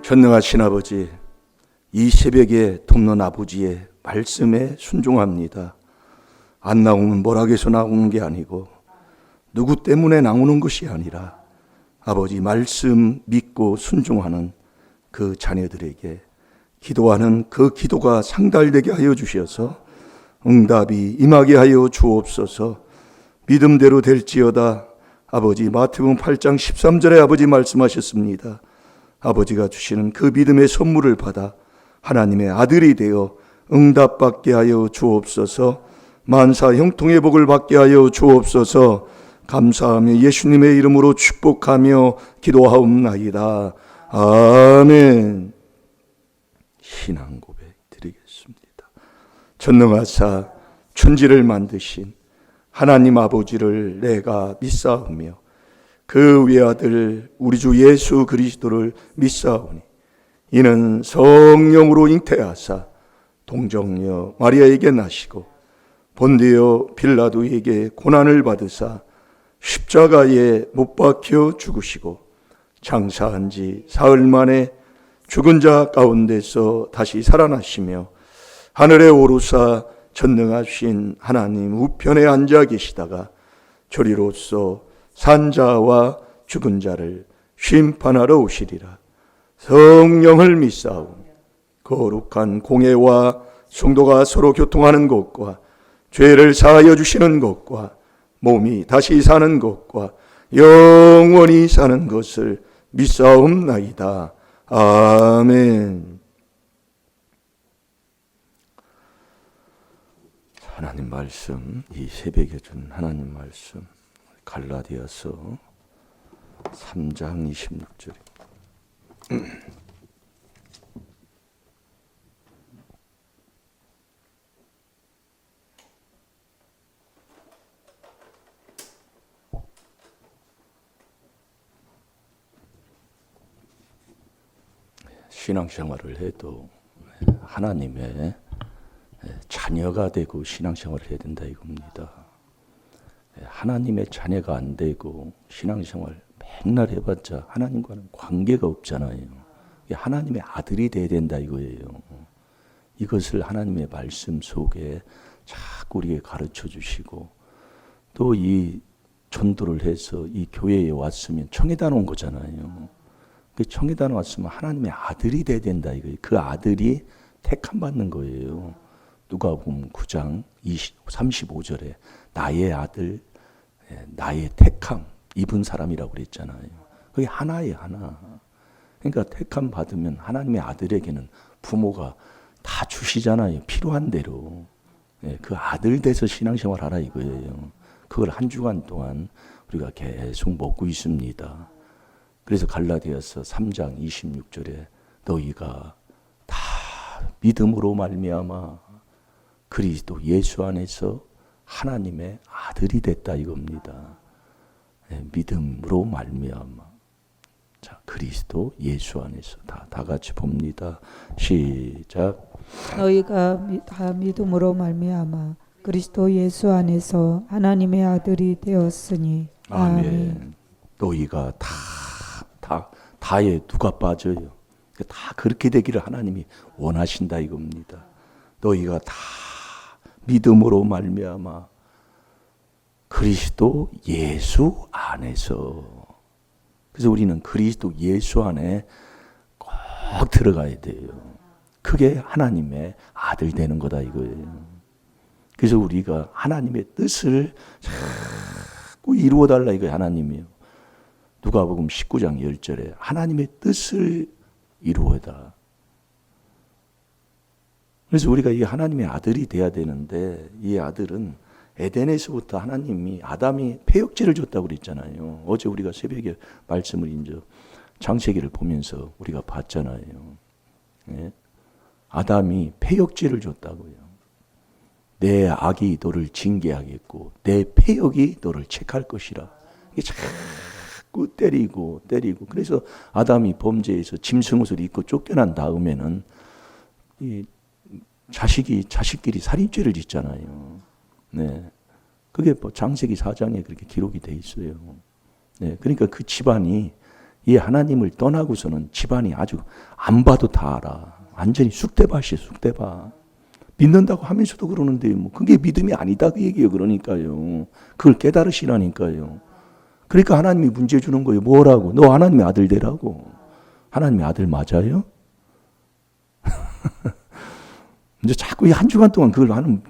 전능하신 아버지, 이 새벽에 돕는 아버지의 말씀에 순종합니다. 안 나오면 뭐라해서 나오는 게 아니고 누구 때문에 나오는 것이 아니라 아버지 말씀 믿고 순종하는 그 자녀들에게 기도하는 그 기도가 상달되게 하여 주셔서 응답이 임하게 하여 주옵소서. 믿음대로 될지어다. 아버지 마태복음 8장 13절에 아버지 말씀하셨습니다. 아버지가 주시는 그 믿음의 선물을 받아 하나님의 아들이 되어 응답받게 하여 주옵소서. 만사 형통의 복을 받게 하여 주옵소서. 감사하며 예수님의 이름으로 축복하며 기도하옵나이다. 아멘. 신앙 고백 드리겠습니다. 전능하사 천지를 만드신 하나님 아버지를 내가 믿사오며 그 외아들 우리 주 예수 그리스도를 믿사오니 이는 성령으로 잉태하사 동정녀 마리아에게 나시고 본디오 빌라도에게 고난을 받으사 십자가에 못 박혀 죽으시고 장사한 지 사흘 만에 죽은 자 가운데서 다시 살아나시며 하늘에 오르사 전능하신 하나님 우편에 앉아 계시다가 저리로서 산자와 죽은 자를 심판하러 오시리라. 성령을 믿사오며 거룩한 공회와 성도가 서로 교통하는 것과 죄를 사하여 주시는 것과 몸이 다시 사는 것과 영원히 사는 것을 믿사옵나이다. 아멘. 하나님 말씀, 이 새벽에 준 하나님 말씀 갈라디아서 3장 26절. 신앙생활을 해도 하나님의 자녀가 되고 신앙생활을 해야 된다 이겁니다. 하나님의 자녀가 안 되고 신앙생활 맨날 해봤자 하나님과는 관계가 없잖아요. 하나님의 아들이 돼야 된다 이거예요. 이것을 하나님의 말씀 속에 자꾸 우리에게 가르쳐 주시고 또 이 전도를 해서 이 교회에 왔으면 청해다 놓은 거잖아요. 그 청해다 왔으면 하나님의 아들이 돼야 된다 이거예요. 그 아들이 택함 받는 거예요. 누가복음 9장 35절에 나의 아들, 나의 택함 입은 사람이라고 그랬잖아요. 그게 하나예요, 하나. 그러니까 택함 받으면 하나님의 아들에게는 부모가 다 주시잖아요. 필요한 대로. 그 아들 돼서 신앙생활 하라 이거예요. 그걸 한 주간 동안 우리가 계속 먹고 있습니다. 그래서 갈라디아서 3장 26절에 너희가 다 믿음으로 말미암아 그리스도 예수 안에서 하나님의 아들이 됐다 이겁니다. 믿음으로 말미암아. 자, 그리스도 예수 안에서 다 같이 봅니다. 시작. 너희가 다 믿음으로 말미암아 그리스도 예수 안에서 하나님의 아들이 되었으니. 아멘. 너희가 다에 누가 빠져요? 다 그렇게 되기를 하나님이 원하신다 이겁니다. 너희가 다 믿음으로 말미암아 그리스도 예수 안에서. 그래서 우리는 그리스도 예수 안에 꼭 들어가야 돼요. 그게 하나님의 아들 되는 거다 이거예요. 그래서 우리가 하나님의 뜻을 자꾸 이루어달라 이거예요. 하나님이요. 누가복음 19장 10절에 하나님의 뜻을 이루어다. 그래서 우리가 이 하나님의 아들이 돼야 되는데 이 아들은 에덴에서부터 하나님이 아담이 패역죄를 줬다고 그랬잖아요. 어제 우리가 새벽에 말씀을 이제 창세기를 보면서 우리가 봤잖아요. 예? 아담이 패역죄를 줬다고요. 내 악이 너를 징계하겠고 내 패역이 너를 책할 것이라. 이게 자꾸 때리고 그래서 아담이 범죄에서 짐승옷을 입고 쫓겨난 다음에는 이 자식끼리 살인죄를 짓잖아요. 네, 그게 뭐 창세기 4장에 그렇게 기록이 돼 있어요. 네, 그러니까 그 집안이 이 하나님을 떠나고서는 집안이 아주 안 봐도 다 알아. 완전히 쑥대밭이에요, 쑥대밭. 믿는다고 하면서도 그러는데 뭐 그게 믿음이 아니다 그 얘기예요. 그러니까요. 그걸 깨달으시라니까요. 그러니까 하나님이 문제 주는 거예요. 뭐라고? 너 하나님의 아들 되라고. 하나님의 아들 맞아요? 이제 자꾸 한 주간 동안 그걸 하는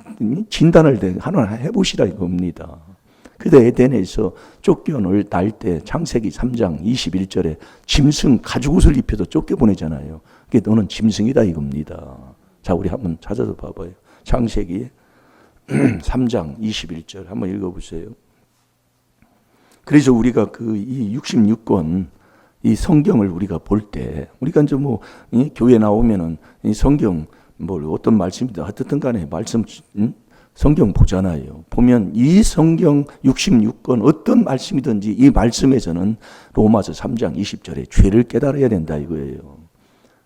진단을 하나 해보시라 이겁니다. 그래서 에덴에서 쫓겨날 때 창세기 3장 21절에 짐승 가죽옷을 입혀서 쫓겨보내잖아요. 그게 너는 짐승이다 이겁니다. 자, 우리 한번 찾아서 봐봐요. 창세기 3장 21절 한번 읽어보세요. 그래서 우리가 이 66권 이 성경을 우리가 볼 때 우리가 이제 뭐 교회 나오면은 이 성경 뭐 어떤 말씀이든 어떻든 간에 말씀 성경 보잖아요. 보면 이 성경 66권 어떤 말씀이든지 이 말씀에서는 로마서 3장 20절에 죄를 깨달아야 된다 이거예요.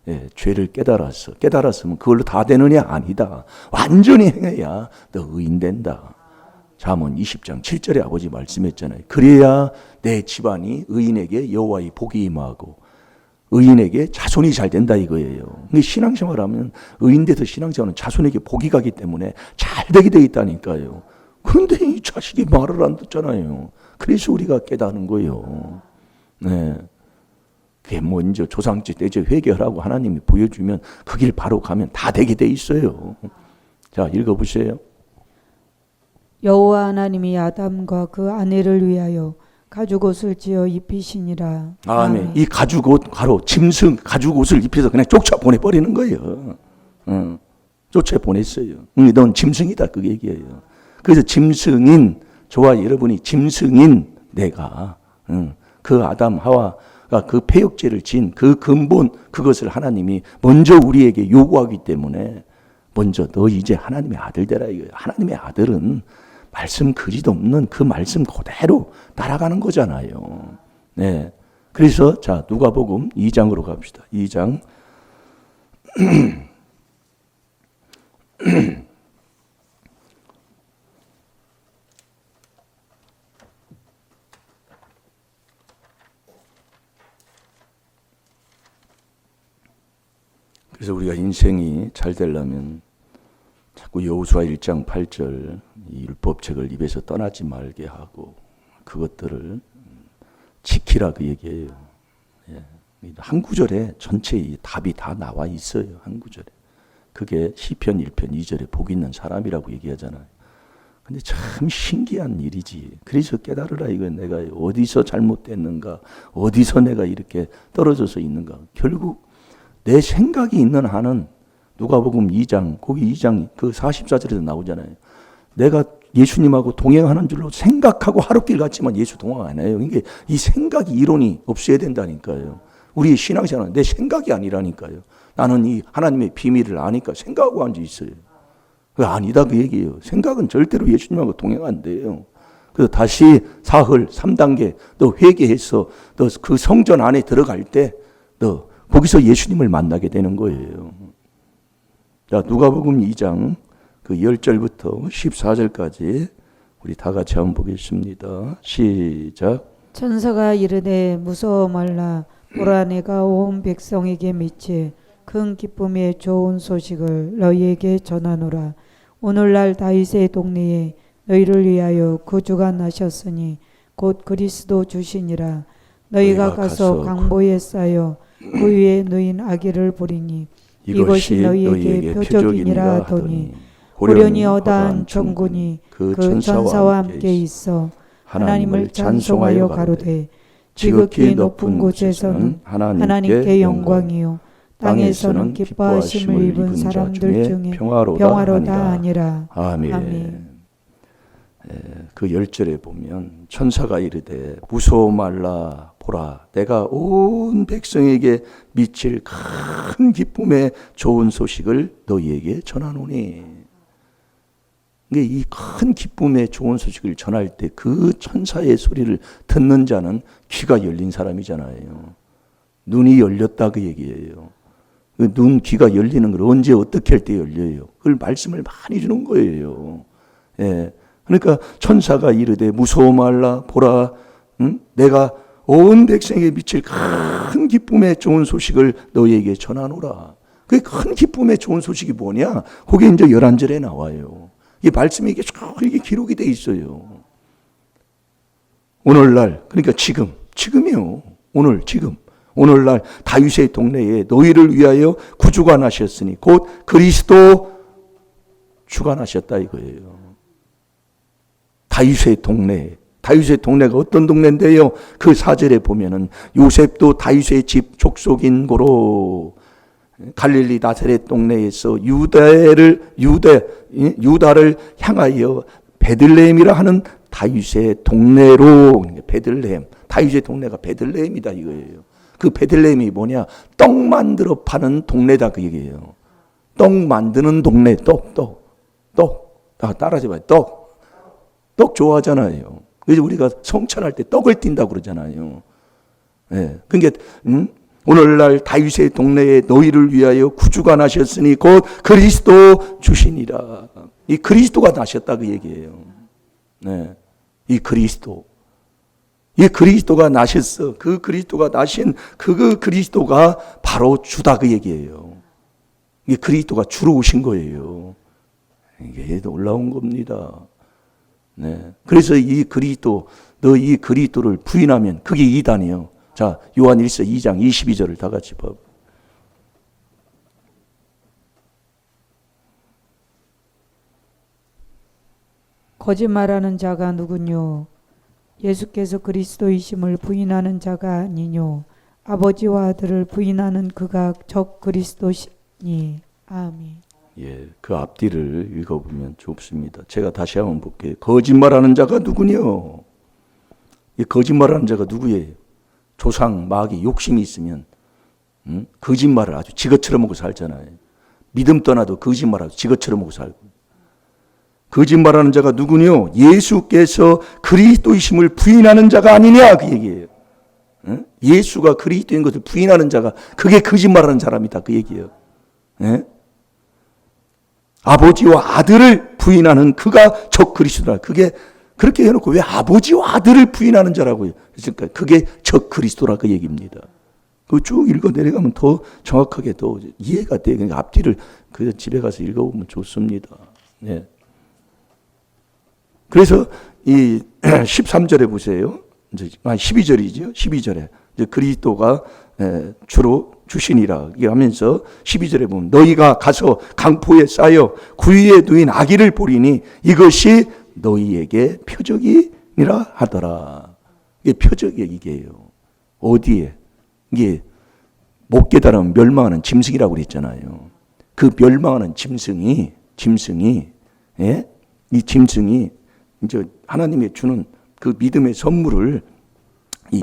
예, 죄를 깨달았으면 그걸로 다 되느냐? 아니다. 완전히 행해야 너 의인 된다. 잠언 20장 7절에 아버지 말씀했잖아요. 그래야 내 집안이 의인에게 여호와의 복이 임하고 의인에게 자손이 잘 된다 이거예요. 근데 신앙생활하면 의인 돼서 신앙생활은 자손에게 복이 가기 때문에 잘 되게 돼 있다니까요. 그런데 이 자식이 말을 안 듣잖아요. 그래서 우리가 깨닫는 거예요. 네. 그게 먼저 조상지 때저 회개하라고 하나님이 보여주면 그 길 바로 가면 다 되게 돼 있어요. 자, 읽어보세요. 여호와 하나님이 아담과 그 아내를 위하여 가죽옷을 지어 입히시니라. 아멘. 이 가죽옷 바로 짐승 가죽옷을 입혀서 그냥 쫓아 보내버리는 거예요. 쫓아 보냈어요. 넌 짐승이다 그 얘기예요. 그래서 짐승인 저와 여러분이 짐승인 내가 그 아담 하와가 그 패역죄를 지은 그 근본 그것을 하나님이 먼저 우리에게 요구하기 때문에 먼저 너 이제 하나님의 아들 되라 이거예요. 하나님의 아들은 말씀 그지도 없는 그 말씀 그대로 따라가는 거잖아요. 네. 그래서 자, 누가복음 2장으로 갑시다. 2장. 그래서 우리가 인생이 잘 되려면 자꾸 여호수아 1장 8절 이 율법책을 입에서 떠나지 말게 하고 그것들을 지키라 그 얘기예요. 예. 한 구절에 전체 이 답이 다 나와 있어요. 한 구절에. 그게 시편 1편 2절에 복 있는 사람이라고 얘기하잖아요. 근데 참 신기한 일이지. 그래서 깨달으라 이거예요. 내가 어디서 잘못됐는가, 어디서 내가 이렇게 떨어져서 있는가. 결국 내 생각이 있는 한은 누가복음 2장, 거기 2장 그 44절에서 나오잖아요. 내가 예수님하고 동행하는 줄로 생각하고 하루길 갔지만 예수 동행 안 해요. 이게 이 생각이 이론이 없어야 된다니까요. 우리의 신앙생활은 내 생각이 아니라니까요. 나는 이 하나님의 비밀을 아니까 생각하고 앉아 있어요. 그 아니다 그 얘기예요. 생각은 절대로 예수님하고 동행 안 돼요. 그래서 다시 사흘 3단계 너 회개해서 너 그 성전 안에 들어갈 때 너 거기서 예수님을 만나게 되는 거예요. 자, 누가복음 2장 그 10절부터 14절까지 우리 다 같이 한번 보겠습니다. 시작. 천사가 이르되 무서워 말라. 보라 내가 온 백성에게 미치 큰 기쁨의 좋은 소식을 너희에게 전하노라. 오늘날 다윗의 동네에 너희를 위하여 구주가 나셨으니 곧 그리스도 주시니라. 너희가 가서 강보에 쌓여 그 위에 누인 아기를 보리니 이것이 너희에게 표적이니라 하더니 호련히 어다한 정군이 그 천사와 함께 있어 하나님을 찬송하여 가로되 지극히 높은 곳에서는 하나님께 영광이요 땅에서는 기뻐하심을 입은 사람들 중에 평화로다 하니라. 아멘. 그 10절에 보면 천사가 이르되 무서워 말라. 보라 내가 온 백성에게 미칠 큰 기쁨의 좋은 소식을 너희에게 전하노니. 이 큰 기쁨의 좋은 소식을 전할 때 그 천사의 소리를 듣는 자는 귀가 열린 사람이잖아요. 눈이 열렸다 그 얘기예요. 그 눈 귀가 열리는 걸 언제 어떻게 할 때 열려요? 그걸 말씀을 많이 주는 거예요. 예. 그러니까 천사가 이르되 무서워 말라. 보라 내가 온 백성에게 미칠 큰 기쁨의 좋은 소식을 너희에게 전하노라. 그 큰 기쁨의 좋은 소식이 뭐냐? 그게 이제 11절에 나와요. 이 말씀이 이게 쭉 이게 기록이 돼 있어요. 오늘날, 그러니까 지금이요. 지금. 오늘날 다윗의 동네에 너희를 위하여 구주가 나셨으니 곧 그리스도 주가 나셨다 이거예요. 다윗의 동네가 어떤 동네인데요? 그 4절에 보면은 요셉도 다윗의 집 족속인 고로 갈릴리 나사렛 동네에서 유다를 향하여 베들레헴이라 하는 다윗의 동네로, 베들레헴, 다윗의 동네가 베들레헴이다 이거예요. 그 베들레헴이 뭐냐? 떡 만들어 파는 동네다 그 얘기예요. 떡 만드는 동네, 떡. 따라서 봐요. 떡 좋아하잖아요. 그래서 우리가 성찬할 때 떡을 띈다고 그러잖아요. 예. 그러니까 오늘날 다윗의 동네에 너희를 위하여 구주가 나셨으니 곧 그리스도 주시니라. 이 그리스도가 나셨다 그 얘기예요. 네. 이 그리스도가 나셨어. 그 그리스도가 나신 그 그리스도가 바로 주다 그 얘기예요. 이 그리스도가 주로 오신 거예요. 이게 놀라운 겁니다. 네. 그래서 이 그리스도를 부인하면 그게 이단이에요. 자, 요한 1서 2장 22절을 다 같이 봐. 거짓말하는 자가 누구뇨? 예수께서 그리스도이심을 부인하는 자가 아니뇨? 아버지와 아들을 부인하는 그가 적 그리스도시니. 아멘. 예, 그 앞뒤를 읽어보면 좋습니다. 제가 다시 한번 볼게요. 거짓말하는 자가 누구뇨? 이 거짓말하는 자가 누구예요? 조상, 마귀, 욕심이 있으면 거짓말을 아주 지것처럼 하고 살잖아요. 믿음 떠나도 거짓말하고 지것처럼 하고 살고. 거짓말하는 자가 누구뇨? 예수께서 그리스도이심을 부인하는 자가 아니냐 그 얘기예요. 예수가 그리스도인 것을 부인하는 자가 그게 거짓말하는 사람이다 그 얘기예요. 아버지와 아들을 부인하는 그가 적 그리스도라. 그게 그렇게 해놓고 왜 아버지와 아들을 부인하는 자라고요? 그러니까 그게 적 그리스도라 그 얘기입니다. 그 쭉 읽어 내려가면 더 정확하게 더 이해가 돼. 그러니까 앞뒤를 그 집에 가서 읽어보면 좋습니다. 네. 그래서 이 13절에 보세요. 이제 12절이죠. 12절에 이제 그리스도가 주로 주시니라 이게 하면서 12절에 보면 너희가 가서 강포에 쌓여 구유에 누인 아기를 보리니 이것이 너희에게 표적이니라 하더라. 이게 표적이에요. 이게요. 어디에? 이게 못 깨달으면 멸망하는 짐승이라고 그랬잖아요. 그 멸망하는 짐승이 예? 이 짐승이 이제 하나님이 주는 그 믿음의 선물을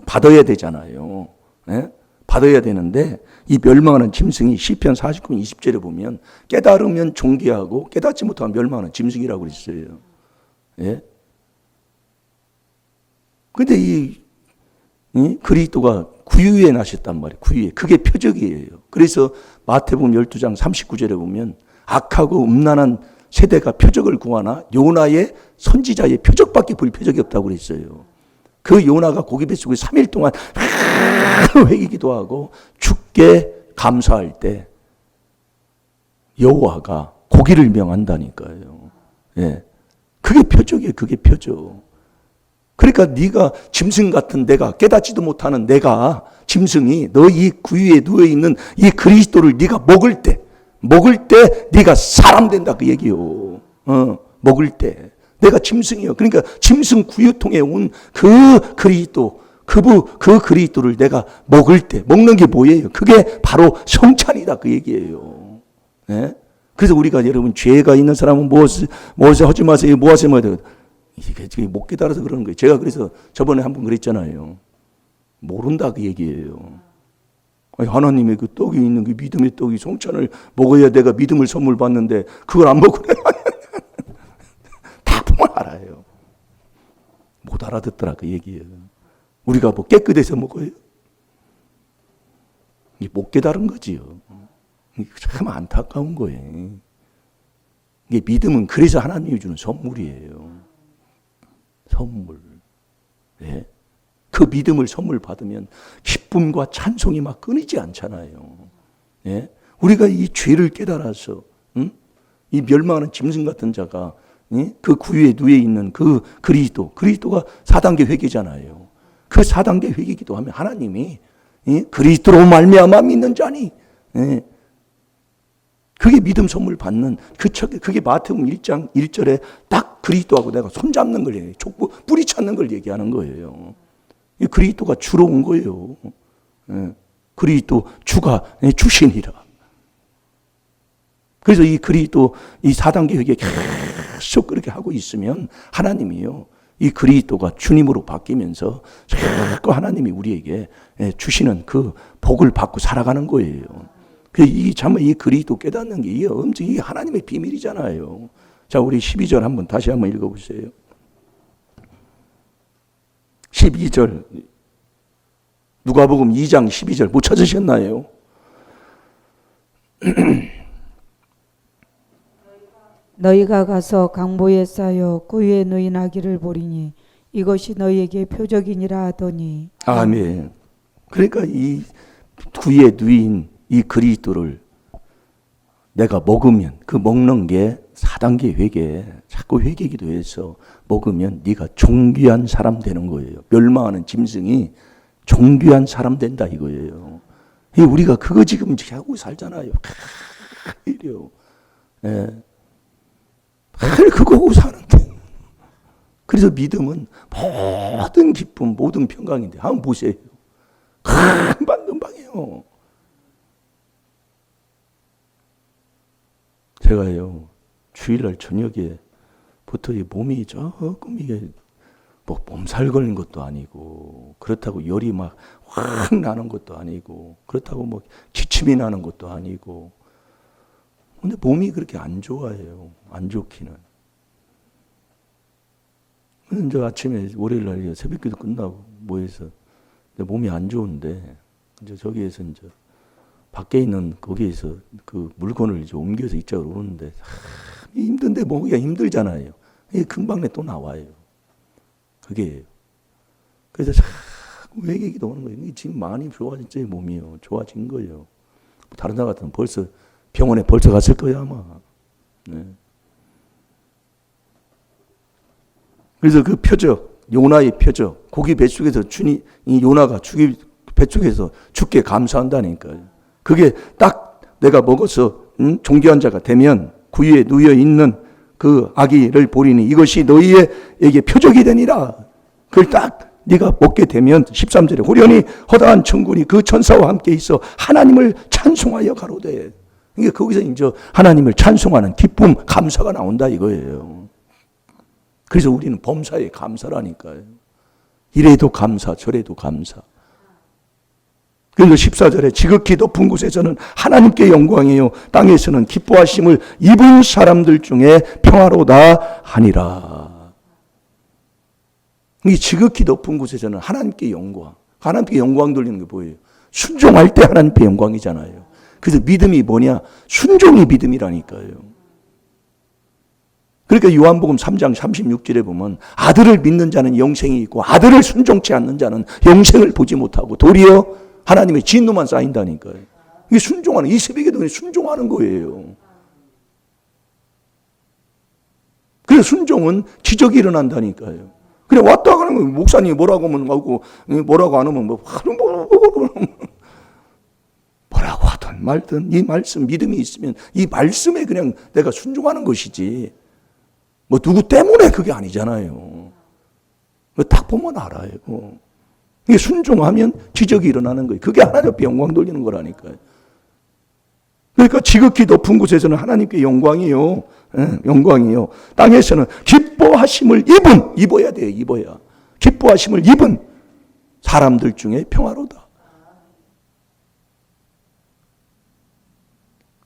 받아야 되잖아요. 예? 받아야 되는데 이 멸망하는 짐승이 시편 49편 20절에 보면 깨달으면 존귀하고 깨닫지 못하면 멸망하는 짐승이라고 그랬어요. 예? 근데 이 그리스도가 구유에 나셨단 말이에요. 구유에. 그게 표적이에요. 그래서 마태복음 12장 39절에 보면 악하고 음란한 세대가 표적을 구하나 요나의 선지자의 표적밖에 볼 표적이 없다고 그랬어요. 그 요나가 고기 뱃속에 3일 동안 회기기도 하고 죽게 감사할 때 여호와가 고기를 명한다니까요. 예. 그게 표적이에요. 그게 표적. 그러니까 네가 짐승 같은 내가 깨닫지도 못하는 내가 짐승이 너 이 구유에 누워 있는 이 그리스도를 네가 먹을 때 네가 사람 된다 그 얘기요. 먹을 때 내가 짐승이요. 그러니까 짐승 구유통에 온 그 그리스도 그 그리스도를 내가 먹을 때 먹는 게 뭐예요? 그게 바로 성찬이다 그 얘기예요. 네? 그래서 우리가 여러분 죄가 있는 사람은 무엇을 하지 마세요. 무엇을 해야 돼요? 이게 못 깨달아서 그러는 거예요. 제가 그래서 저번에 한 번 그랬잖아요. 모른다 그 얘기예요. 아니, 하나님의 그 떡이 있는 그 믿음의 떡이 성찬을 먹어야 내가 믿음을 선물 받는데 그걸 안 먹고 다 보면 알아요. 못 알아듣더라 그 얘기예요. 우리가 뭐 깨끗해서 먹어요? 이게 못 깨달은 거지요. 이게 참 안타까운 거예요. 이게 믿음은 그래서 하나님이 주는 선물이에요. 선물. 네. 그 믿음을 선물 받으면 기쁨과 찬송이 막 끊이지 않잖아요. 예? 우리가 이 죄를 깨달아서 이 멸망하는 짐승 같은 자가 그 구유에 누에 있는 그 그리스도가 4단계 회개잖아요. 그 4단계 회개 기도하면 하나님이 그리스도로 말미암아 믿는 자니 그게 믿음 선물 받는 그게 마태복음 1장 1절에 딱 그리스도하고 내가 손잡는 걸 얘기해요. 족보 뿌리 찾는 걸 얘기하는 거예요. 그리스도가 주로 온 거예요. 그리스도 주가 주신이라. 그래서 이 그리스도 이 4단계 회개 계속 그렇게 하고 있으면 하나님이요. 이 그리스도가 주님으로 바뀌면서 자꾸 하나님이 우리에게 주시는 그 복을 받고 살아가는 거예요. 이 정말 이 그리스도 깨닫는 게 이게 엄청 이게 하나님의 비밀이잖아요. 자, 우리 12절 한번 다시 한번 읽어보세요. 12절 누가복음 2장 12절 못 찾으셨나요? 너희가 가서 강보에 쌓여 구유에 누인 아기를 보리니 이것이 너희에게 표적이니라 하더니 아멘. 그러니까 이 구유에 누인 이 그리스도를 내가 먹으면 그 먹는 게 4단계 회개 자꾸 회개 기도해서 먹으면 네가 존귀한 사람 되는 거예요. 멸망하는 짐승이 존귀한 사람 된다 이거예요. 우리가 그거 지금 하고 살잖아요. 이래요. 예. 그거 하고 사는데. 그래서 믿음은 모든 기쁨, 모든 평강인데 한번 보세요. 금방금방이에요. 제가요 주일날 저녁에부터 이 몸이 조금 이게 뭐 몸살 걸린 것도 아니고 그렇다고 열이 막 확 나는 것도 아니고 그렇다고 뭐 기침이 나는 것도 아니고 근데 몸이 그렇게 안 좋아해요. 안 좋기는. 이제 아침에 월요일날 새벽기도 끝나고 뭐해서 몸이 안 좋은데 이제 저기에서 이제 밖에 있는 거기에서 그 물건을 이제 옮겨서 이쪽으로 오는데 힘든데 먹기가 힘들잖아요. 이게 금방 또 나와요. 그게 그래서 자꾸 회개기도 오는 거예요. 지금 많이 좋아졌죠 몸이요. 좋아진 거예요. 다른 사람 같으면 벌써 병원에 벌써 갔을 거야 아마. 네. 그래서 그 표적, 요나의 표적, 고기 뱃속에서 이 요나가 뱃속에서 죽게 감사한다니까요. 그게 딱 내가 먹어서 존귀한 자가 되면 구유에 누워 있는 그 아기를 보리니 이것이 너희에게 표적이 되니라. 그걸 딱 네가 먹게 되면 13절에 호련히 허다한 천군이 그 천사와 함께 있어 하나님을 찬송하여 가로되. 이게 거기서 이제 하나님을 찬송하는 기쁨, 감사가 나온다 이거예요. 그래서 우리는 범사에 감사라니까요. 이래도 감사, 저래도 감사. 그래서 14절에 지극히 높은 곳에서는 하나님께 영광이요 땅에서는 기뻐하심을 입은 사람들 중에 평화로다 하니라. 이 지극히 높은 곳에서는 하나님께 영광. 하나님께 영광 돌리는 게 뭐예요? 순종할 때 하나님께 영광이잖아요. 그래서 믿음이 뭐냐? 순종이 믿음이라니까요. 그러니까 요한복음 3장 36절에 보면 아들을 믿는 자는 영생이 있고 아들을 순종치 않는 자는 영생을 보지 못하고 도리어 하나님의 진노만 쌓인다니까요. 이게 순종하는, 이 새벽에도 순종하는 거예요. 그래서 순종은 기적이 일어난다니까요. 그래 왔다 가는 거예요. 목사님이 뭐라고 하면 하고 뭐라고 안 하면 뭐라고 하든 말든 이 말씀 믿음이 있으면 이 말씀에 그냥 내가 순종하는 것이지 뭐 누구 때문에 그게 아니잖아요. 딱 보면 알아요. 이게 순종하면 기적이 일어나는 거예요. 그게 하나님 앞에 영광 돌리는 거라니까요. 그러니까 지극히 높은 곳에서는 하나님께 영광이요. 영광이요. 땅에서는 기뻐하심을 입어야 돼요. 입어야. 기뻐하심을 입은 사람들 중에 평화로다.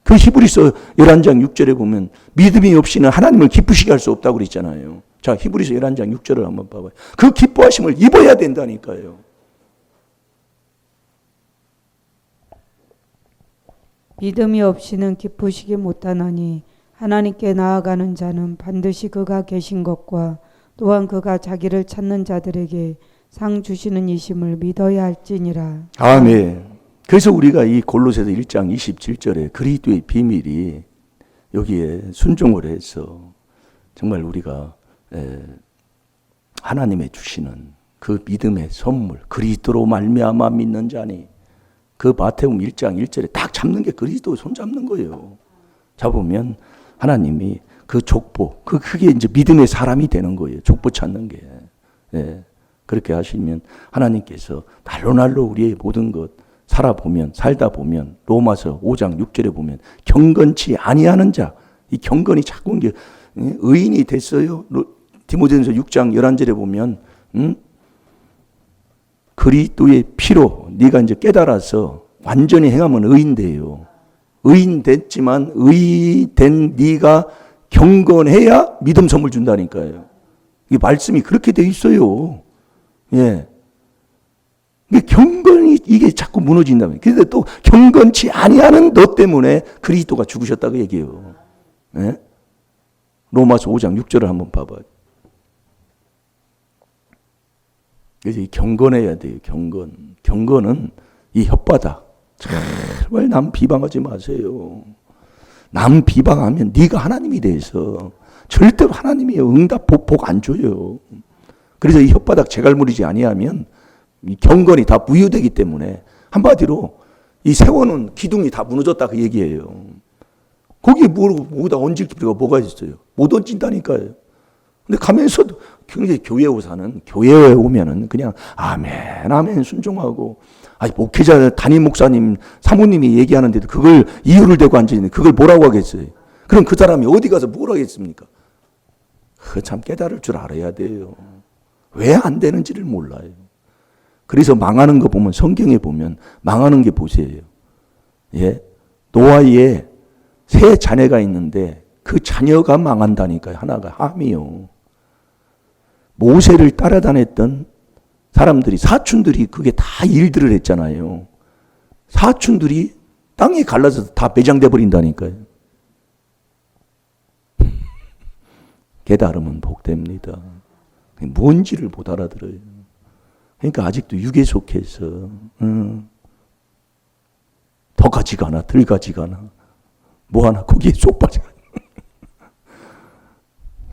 그 히브리서 11장 6절에 보면 믿음이 없이는 하나님을 기쁘시게 할 수 없다고 그랬잖아요. 자, 히브리서 11장 6절을 한번 봐봐요. 그 기뻐하심을 입어야 된다니까요. 믿음이 없이는 기쁘시기 못하나니 하나님께 나아가는 자는 반드시 그가 계신 것과 또한 그가 자기를 찾는 자들에게 상 주시는 이심을 믿어야 할지니라. 아멘. 그래서 우리가 이 골로새서 1장 27절에 그리스도의 비밀이 여기에 순종을 해서 정말 우리가 하나님의 주시는 그 믿음의 선물, 그리스도로 말미암아 믿는 자니, 그 마태복음 1장 1절에 딱 잡는 게 그리스도 손 잡는 거예요. 잡으면 하나님이 그 족보, 그게 이제 믿음의 사람이 되는 거예요. 족보 찾는 게. 예. 그렇게 하시면 하나님께서 날로 우리의 모든 것 살다 보면 로마서 5장 6절에 보면 경건치 아니하는 자, 이 경건이 자꾸 이게 의인이 됐어요. 디모데전서 6장 11절에 보면 그리스도의 피로 네가 이제 깨달아서 완전히 행하면 의인 돼요. 의인 됐지만 의된 네가 경건해야 믿음 선물 준다니까요. 이 말씀이 그렇게 돼 있어요. 예. 경건이 이게 자꾸 무너진다면. 그런데 또 경건치 아니하는 너 때문에 그리스도가 죽으셨다고 얘기해요. 예? 로마서 5장 6절을 한번 봐봐요. 그래서 이 경건해야 돼요. 경건은 이 혓바닥. 제발 남 비방하지 마세요. 남 비방하면 네가 하나님이 돼서 절대로 하나님이 응답 복 안 줘요. 그래서 이 혓바닥 재갈무리지 아니하면 이 경건이 다 무효되기 때문에 한마디로 이 세워놓은 기둥이 다 무너졌다 그 얘기예요. 거기에 뭐다 얹을 필요가 뭐가 있어요? 못 얹힌다니까요. 근데 가면서도 굉장히 교회에 오면은 그냥 아멘 순종하고, 아니 목회자 담임 목사님 사모님이 얘기하는데도 그걸 이유를 대고 앉아있는데 그걸 뭐라고 하겠어요? 그럼 그 사람이 어디 가서 뭘 하겠습니까? 참 깨달을 줄 알아야 돼요. 왜 안 되는지를 몰라요. 그래서 망하는 거 보면, 성경에 보면 망하는 게 보세요. 예? 노아에 세 자녀가 있는데 그 자녀가 망한다니까요. 하나가 함이요. 모세를 따라다녔던 사람들이, 사촌들이 그게 다 일들을 했잖아요. 사촌들이 땅에 갈라져서 다 매장돼 버린다니까요. 깨달으면 복됩니다. 뭔지를 못 알아들어요. 그러니까 아직도 육에 속해서 더 가지가나 덜 가지가나 뭐 하나 거기에 쏙 빠져.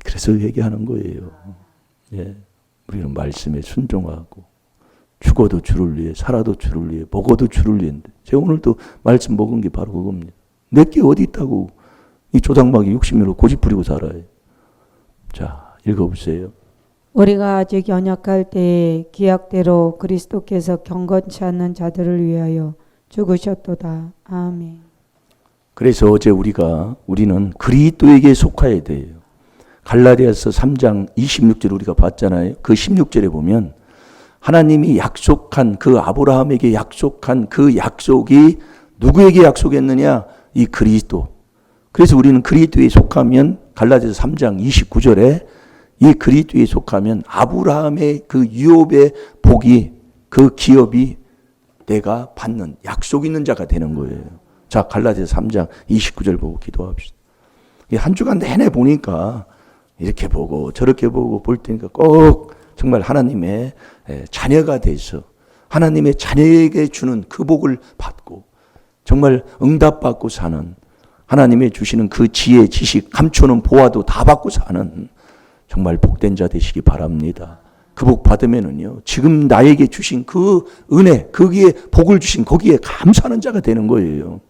그래서 얘기하는 거예요. 예, 우리는 말씀에 순종하고 죽어도 주를 위해, 살아도 주를 위해, 먹어도 주를 위해인데 제가 오늘도 말씀 먹은 게 바로 그겁니다. 내게 어디 있다고 이 조상막이 욕심으로 고집부리고 살아요. 자, 읽어보세요. 우리가 아직 연약할 때에 기약대로 그리스도께서 경건치 않는 자들을 위하여 죽으셨도다. 아멘. 그래서 어제 우리는 그리스도에게 속하여야 돼요. 갈라디아서 3장 26절 우리가 봤잖아요. 그 16절에 보면 하나님이 약속한 그 아브라함에게 약속한 그 약속이 누구에게 약속했느냐? 이 그리스도. 그래서 우리는 그리스도에 속하면 갈라디아서 3장 29절에 이 그리스도에 속하면 아브라함의 그 유업의 복이, 그 기업이 내가 받는 약속 있는 자가 되는 거예요. 자, 갈라디아서 3장 29절 보고 기도합시다. 한 주간 내내 보니까 이렇게 보고 저렇게 보고 볼 테니까 꼭 정말 하나님의 자녀가 돼서 하나님의 자녀에게 주는 그 복을 받고 정말 응답받고 사는, 하나님의 주시는 그 지혜, 지식, 감추는 보화도 다 받고 사는 정말 복된 자 되시기 바랍니다. 그 복 받으면은요, 지금 나에게 주신 그 은혜, 거기에 복을 주신 거기에 감사하는 자가 되는 거예요.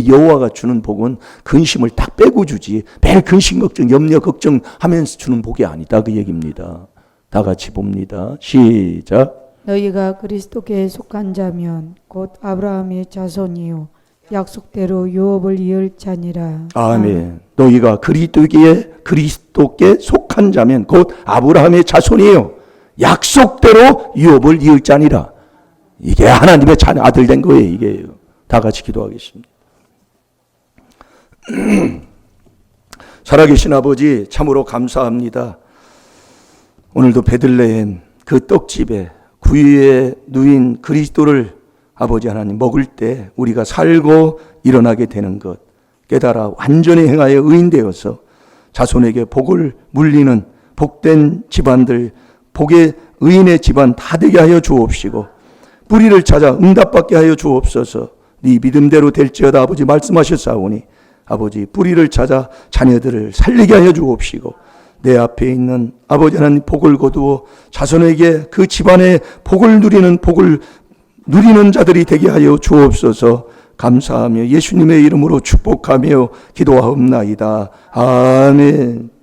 여호와가 주는 복은 근심을 딱 빼고 주지 매일 근심 걱정, 염려 걱정하면서 주는 복이 아니다 그 얘기입니다. 다 같이 봅니다. 시작. 너희가 그리스도께 속한 자면 곧 아브라함의 자손이요 약속대로 유업을 이을 자니라. 아멘. 너희가 그리스도께 속한 자면 곧 아브라함의 자손이에요. 약속대로 유업을 이을 자니라. 이게 하나님의 아들 된 거예요. 이게. 다 같이 기도하겠습니다. 살아계신 아버지 참으로 감사합니다. 오늘도 베들레헴 그 떡집에 구유에 누인 그리스도를 아버지 하나님 먹을 때 우리가 살고 일어나게 되는 것 깨달아 완전히 행하여 의인되어서 자손에게 복을 물리는 복된 집안들, 복의 의인의 집안 다 되게 하여 주옵시고 뿌리를 찾아 응답받게 하여 주옵소서. 네 믿음대로 될지어다 아버지 말씀하셨사오니 아버지 뿌리를 찾아 자녀들을 살리게 하여 주옵시고 내 앞에 있는 아버지 하나님 복을 거두어 자손에게 그 집안의 복을 누리는 자들이 되게 하여 주옵소서. 감사하며 예수님의 이름으로 축복하며 기도하옵나이다. 아멘.